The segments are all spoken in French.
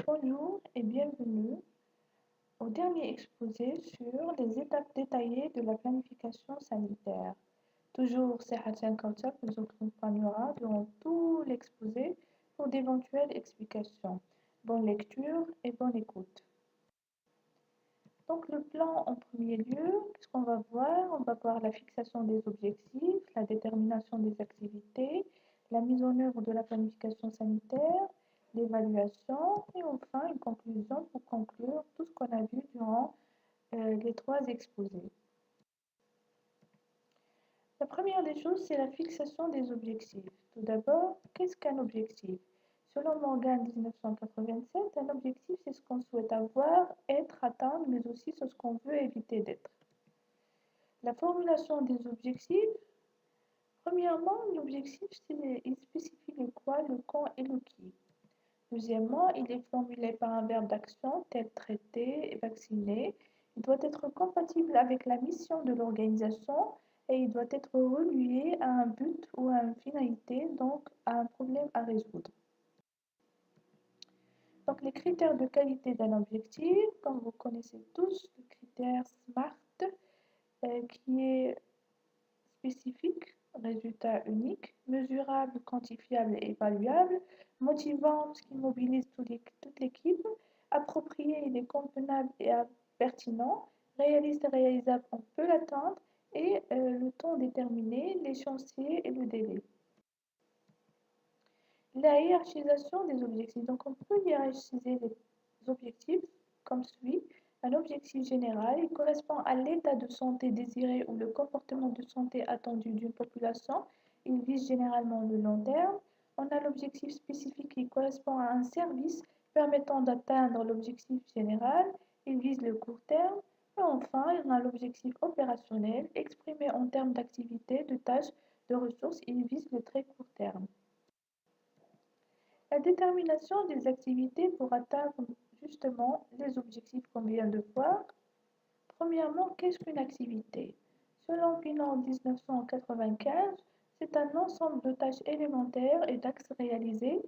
Bonjour et bienvenue au dernier exposé sur les étapes détaillées de la planification sanitaire. Toujours, c'est Hassan Kauta qui nous accompagnera durant tout l'exposé pour d'éventuelles explications. Bonne lecture et bonne écoute. Donc le plan en premier lieu, qu'est-ce qu'on va voir? On va voir la fixation des objectifs, la détermination des activités, la mise en œuvre de la planification sanitaire, l'évaluation et enfin une conclusion pour conclure tout ce qu'on a vu durant les trois exposés. La première des choses, c'est la fixation des objectifs. Tout d'abord, qu'est-ce qu'un objectif? Selon Morgan 1987, un objectif, c'est ce qu'on souhaite avoir, être, atteindre, mais aussi ce qu'on veut éviter d'être. La formulation des objectifs, premièrement, l'objectif, il spécifie le quoi, le quand et le qui. Deuxièmement, il est formulé par un verbe d'action tel traiter et vacciner. Il doit être compatible avec la mission de l'organisation et il doit être relié à un but ou à une finalité, donc à un problème à résoudre. Donc les critères de qualité d'un objectif, comme vous connaissez tous, le critère SMART, qui est spécifique, résultat unique, mesurable, quantifiable et évaluable, motivant, ce qui mobilise toute l'équipe, approprié, il est convenable et pertinent, réaliste et réalisable, on peut l'atteindre, et le temps déterminé, l'échéancier et le délai. La hiérarchisation des objectifs. Donc on peut hiérarchiser les objectifs comme suit. Un objectif général, il correspond à l'état de santé désiré ou le comportement de santé attendu d'une population. Il vise généralement le long terme. On a l'objectif spécifique qui correspond à un service permettant d'atteindre l'objectif général. Il vise le court terme. Et enfin, on a l'objectif opérationnel exprimé en termes d'activité, de tâches, de ressources. Il vise le très court terme. La détermination des activités pour atteindre justement les objectifs qu'on vient de voir. Premièrement, qu'est-ce qu'une activité? Selon Pinon 1995, c'est un ensemble de tâches élémentaires et d'axes réalisés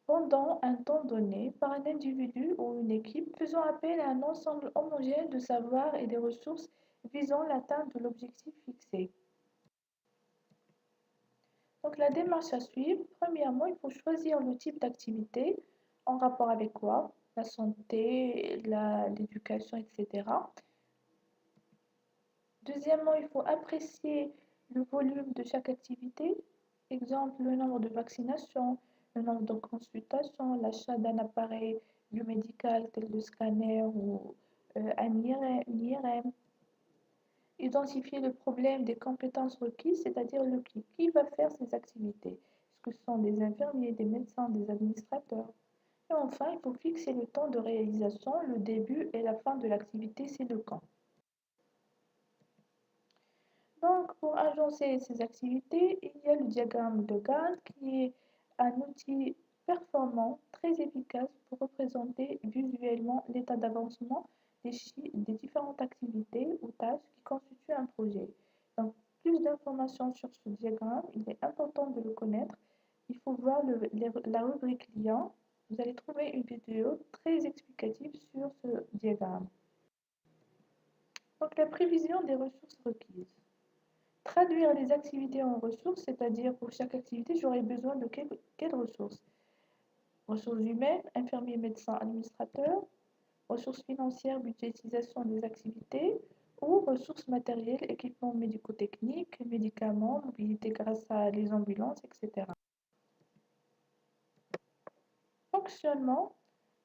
pendant un temps donné par un individu ou une équipe faisant appel à un ensemble homogène de savoirs et des ressources visant l'atteinte de l'objectif fixé. Donc la démarche à suivre, premièrement, il faut choisir le type d'activité en rapport avec quoi? La santé, l'éducation, etc. Deuxièmement, il faut apprécier le volume de chaque activité. Exemple, le nombre de vaccinations, le nombre de consultations, l'achat d'un appareil biomédical tel le scanner ou une IRM. Identifier le problème des compétences requises, c'est-à-dire le qui. Qui va faire ces activités? Est-ce que ce sont des infirmiers, des médecins, des administrateurs? Et enfin, il faut fixer le temps de réalisation, le début et la fin de l'activité, c'est le quand. Donc, pour agencer ces activités, il y a le diagramme de Gantt qui est un outil performant, très efficace pour représenter visuellement l'état d'avancement des différentes activités ou tâches qui constituent un projet. Donc, plus d'informations sur ce diagramme, il est important de le connaître. Il faut voir la rubrique lien. Vous allez trouver une vidéo très explicative sur ce diagramme. Donc, la prévision des ressources requises. Traduire les activités en ressources, c'est-à-dire pour chaque activité, j'aurais besoin de quelles ressources? Ressources humaines, infirmiers, médecins, administrateurs, ressources financières, budgétisation des activités, ou ressources matérielles, équipements médico-techniques, médicaments, mobilité grâce à les ambulances, etc. Fonctionnement,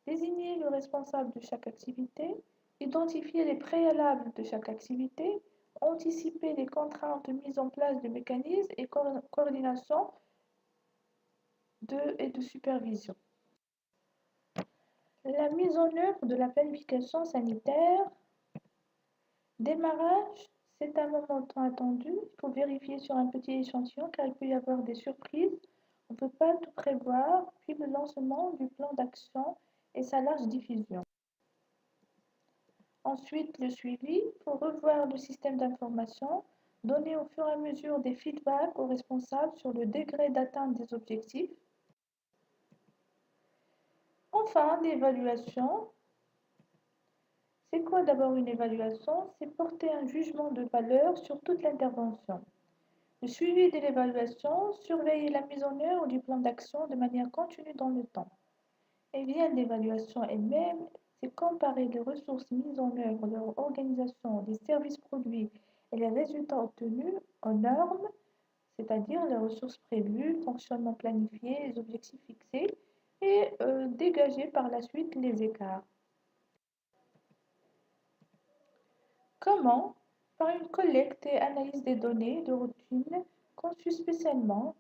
désigner le responsable de chaque activité, identifier les préalables de chaque activité, anticiper les contraintes de mise en place de mécanismes et coordination et de supervision. La mise en œuvre de la planification sanitaire. Démarrage, c'est un moment tant attendu. Il faut vérifier sur un petit échantillon car il peut y avoir des surprises. On ne peut pas tout prévoir. Puis le lancement du plan d'action et sa large diffusion. Ensuite, le suivi. Il faut revoir le système d'information, donner au fur et à mesure des feedbacks aux responsables sur le degré d'atteinte des objectifs. Enfin, l'évaluation. C'est quoi d'abord une évaluation? C'est porter un jugement de valeur sur toute l'intervention. Le suivi de l'évaluation, surveiller la mise en œuvre du plan d'action de manière continue dans le temps. Et bien, l'évaluation elle-même, c'est comparer les ressources mises en œuvre, leur organisation, les services produits et les résultats obtenus aux normes, c'est-à-dire les ressources prévues, fonctionnement planifié, les objectifs fixés, et dégager par la suite les écarts. Comment? Par une collecte et analyse des données de routine conçues spécialement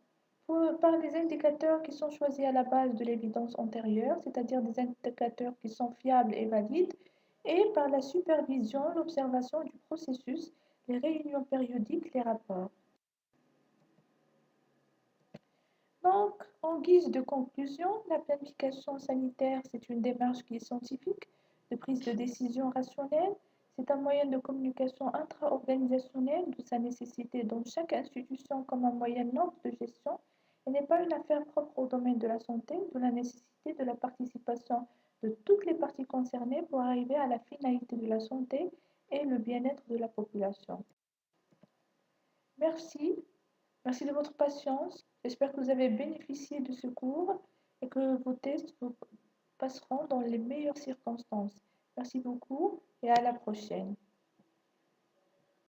par des indicateurs qui sont choisis à la base de l'évidence antérieure, c'est-à-dire des indicateurs qui sont fiables et valides, et par la supervision, l'observation du processus, les réunions périodiques, les rapports. Donc, en guise de conclusion, la planification sanitaire, c'est une démarche qui est scientifique, de prise de décision rationnelle. C'est un moyen de communication intra-organisationnelle, d'où sa nécessité dans chaque institution comme un moyen noble de gestion, et n'est pas une affaire propre au domaine de la santé, d'où la nécessité de la participation de toutes les parties concernées pour arriver à la finalité de la santé et le bien-être de la population. Merci. Merci de votre patience. J'espère que vous avez bénéficié de ce cours et que vos tests vous passeront dans les meilleures circonstances. Merci beaucoup et à la prochaine.